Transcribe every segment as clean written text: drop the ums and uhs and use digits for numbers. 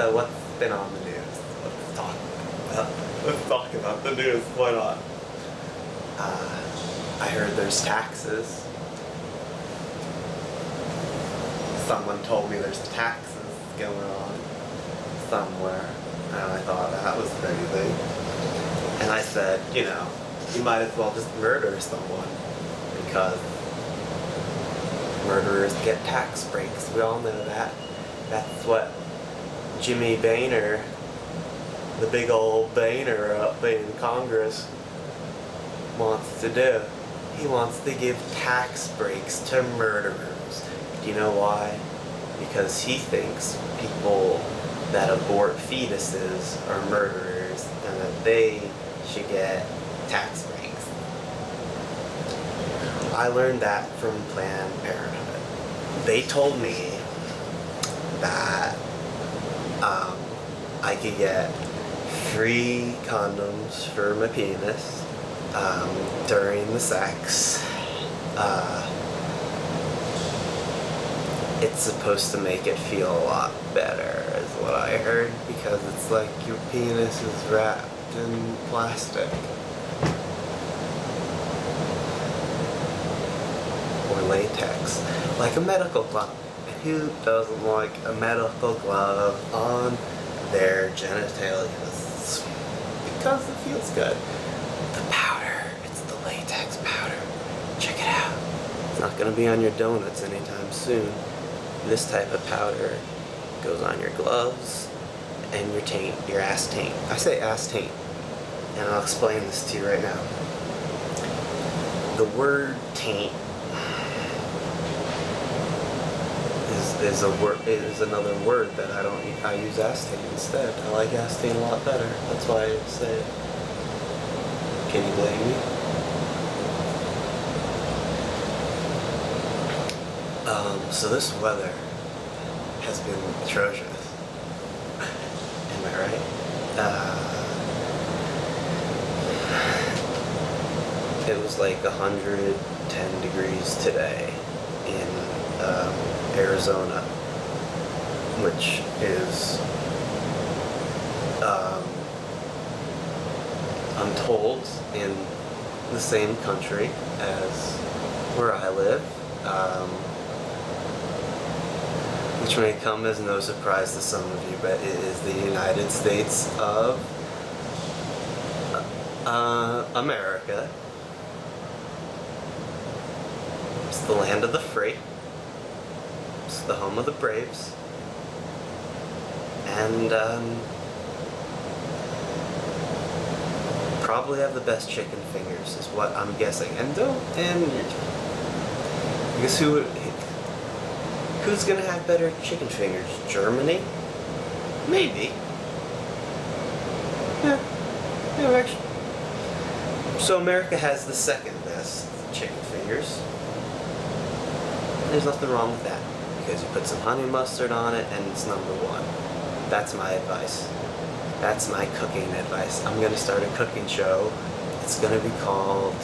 So what's been on the news? Let's talk about the news. Why not? I heard there's taxes. Someone told me there's taxes going on somewhere, and I thought that was crazy. And I said, you might as well just murder someone, because murderers get tax breaks. We all know that. That's what Jimmy Boehner, the big old Boehner up in Congress, wants to do. He wants to give tax breaks to murderers. Do you know why? Because he thinks people that abort fetuses are murderers and that they should get tax breaks. I learned that from Planned Parenthood. They told me that I could get free condoms for my penis during the sex. It's supposed to make it feel a lot better, is what I heard, because it's like your penis is wrapped in plastic. Or latex. Like a medical glove. Who doesn't like a medical glove on their genitalia? Because it feels good. The powder. It's the latex powder. Check it out. It's not going to be on your donuts anytime soon. This type of powder goes on your gloves and your taint, your ass taint. I say ass taint, and I'll explain this to you right now. The word taint is another word that I use ass taint instead. I like ass taint a lot better. That's why I say it. Can you blame me? So this weather has been atrocious. Am I right? It was like 110 degrees today in Arizona, which is, I'm told, in the same country as where I live, which may come as no surprise to some of you, but it is the United States of America. It's the land of the free. It's the home of the Braves. And probably have the best chicken fingers, is what I'm guessing. And I guess who's gonna have better chicken fingers? Germany? Maybe. Yeah, actually. So America has the second best chicken fingers. There's nothing wrong with that, because you put some honey mustard on it and it's number one. That's my advice. That's my cooking advice. I'm gonna start a cooking show. It's gonna be called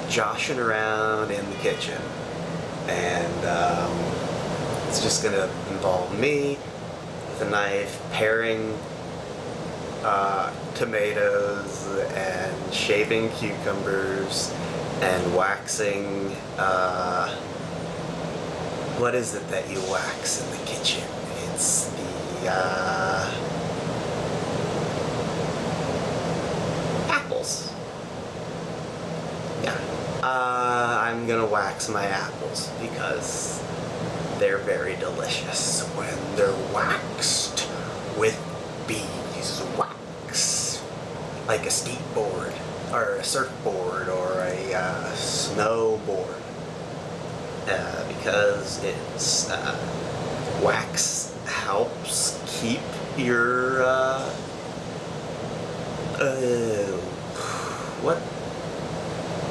Joshing Around in the Kitchen. And it's just gonna involve me with a knife paring tomatoes and shaving cucumbers and waxing, what is it that you wax in the kitchen? It's the apples. Yeah. I'm gonna wax my apples because they're very delicious when they're waxed with beeswax. Like a skateboard, or a surfboard, or a snowboard. Because it's wax helps keep your what?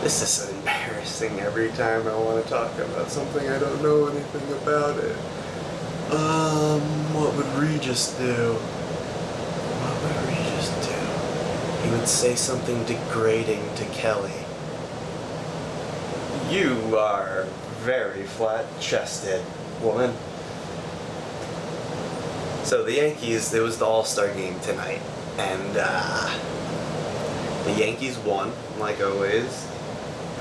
This is embarrassing every time I want to talk about something I don't know anything about it. What would Regis do? What would Regis do? He would say something degrading to Kelly. You are very flat-chested, woman. So the Yankees, it was the All-Star game tonight, and the Yankees won, like always,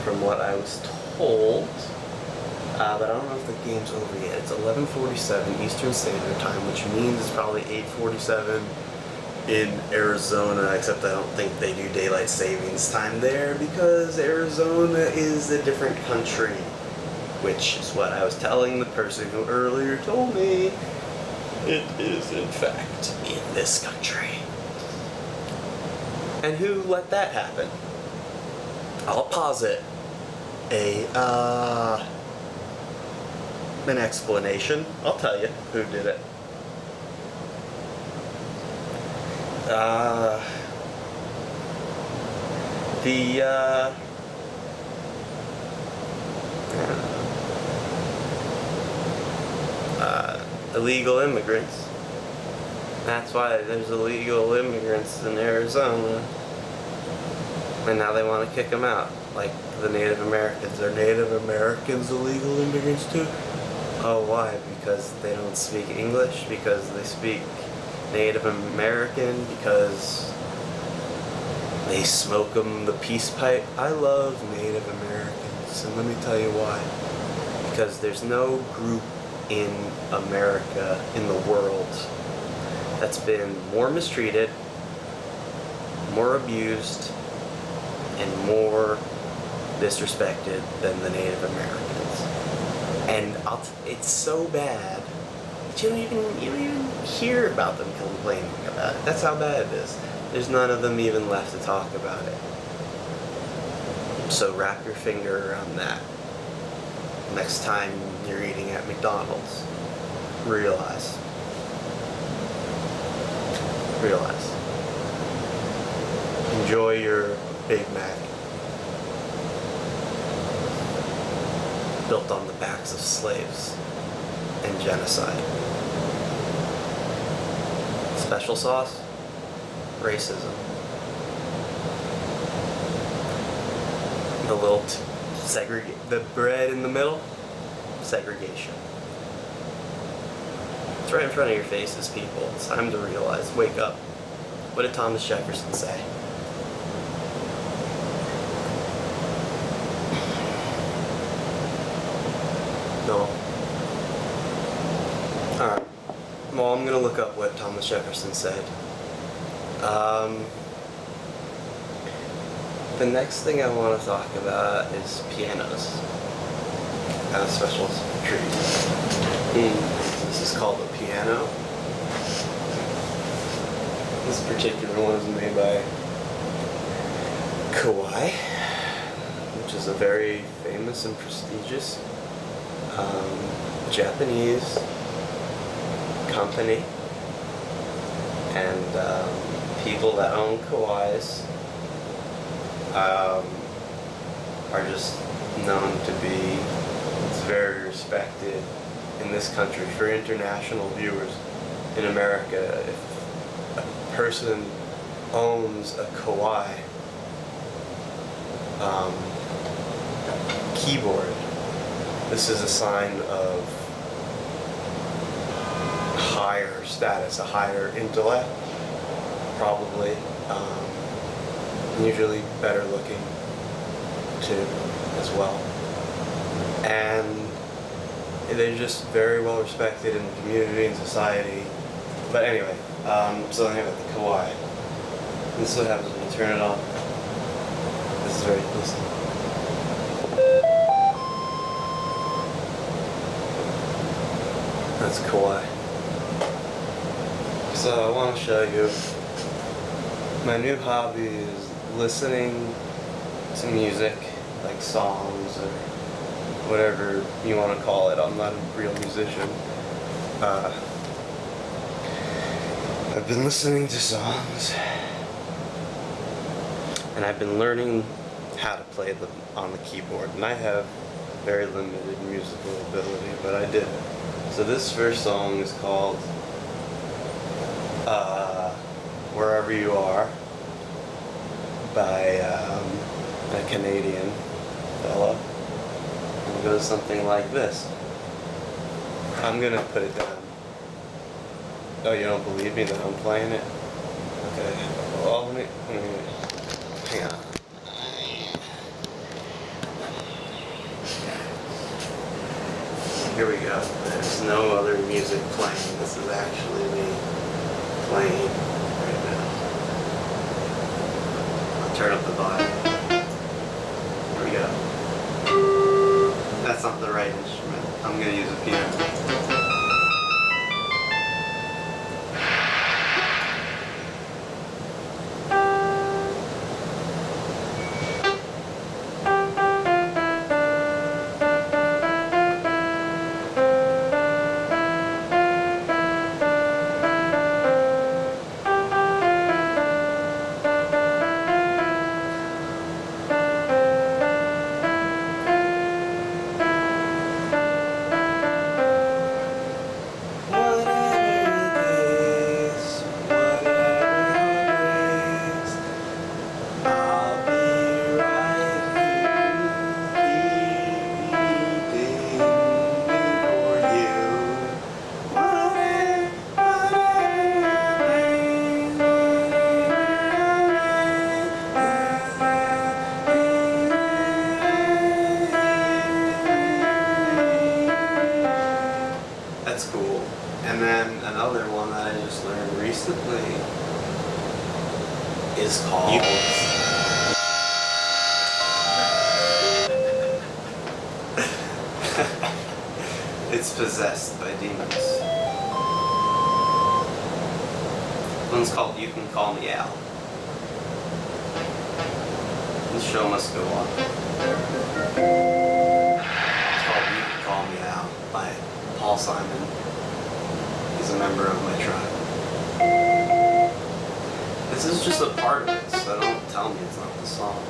from what I was told. But I don't know if the game's over yet. It's 11:47 Eastern Standard Time, which means it's probably 8:47 in Arizona, except I don't think they do daylight savings time there because Arizona is a different country, which is what I was telling the person who earlier told me. It is, in fact, in this country. And who let that happen? I'll posit an explanation. I'll tell you who did it. Illegal immigrants. That's why there's illegal immigrants in Arizona. And now they want to kick them out. Like the Native Americans. Are Native Americans illegal immigrants too? Oh, why? Because they don't speak English? Because they speak Native American? Because they smoke them the peace pipe? I love Native Americans, and let me tell you why. Because there's no group in America, in the world, that's been more mistreated, more abused, and more disrespected than the Native Americans. And it's so bad that you don't even hear about them complaining about it. That's how bad it is. There's none of them even left to talk about it. So wrap your finger around that. Next time you're eating at McDonald's, realize. Enjoy your Big Mac. Built on the backs of slaves and genocide. Special sauce? Racism. The little the bread in the middle? Segregation. It's right in front of your faces, people. It's time to realize. Wake up. What did Thomas Jefferson say? No. Alright. Well, I'm gonna look up what Thomas Jefferson said. The next thing I want to talk about is pianos. A special treat. This is called a piano. This particular one is made by Kawai, which is a very famous and prestigious Japanese company, and people that own Kawais are just known to be very respected in this country. For international viewers in America, if a person owns a Kawai keyboard, this is a sign of higher status, a higher intellect, probably. Usually better looking too, as well. And they're just very well respected in the community and society. But anyway, so anyway, the Kawai. This is what happens when you turn it on. This is very, listen. That's Kawai. So I want to show you my new hobby is listening to music, like songs or whatever you want to call it. I'm not a real musician. I've been listening to songs, and I've been learning how to play them on the keyboard, and I have very limited musical ability, but I did it. So this first song is called Wherever You Are by a Canadian fella. It goes something like this. I'm gonna put it down Oh, you don't believe me that I'm playing it? Okay. Well, hang on. Here we go. There's no other music playing. This is actually me playing right now. I'll turn up the volume. Here we go. That's not the right instrument. I'm gonna use a piano. That's cool. And then another one that I just learned recently is called... It's possessed by demons. One's called You Can Call Me Al. The show must go on. It's called You Can Call Me Al by Paul Simon. He's a member of my tribe. This is just a part of it, so don't tell me it's not the song.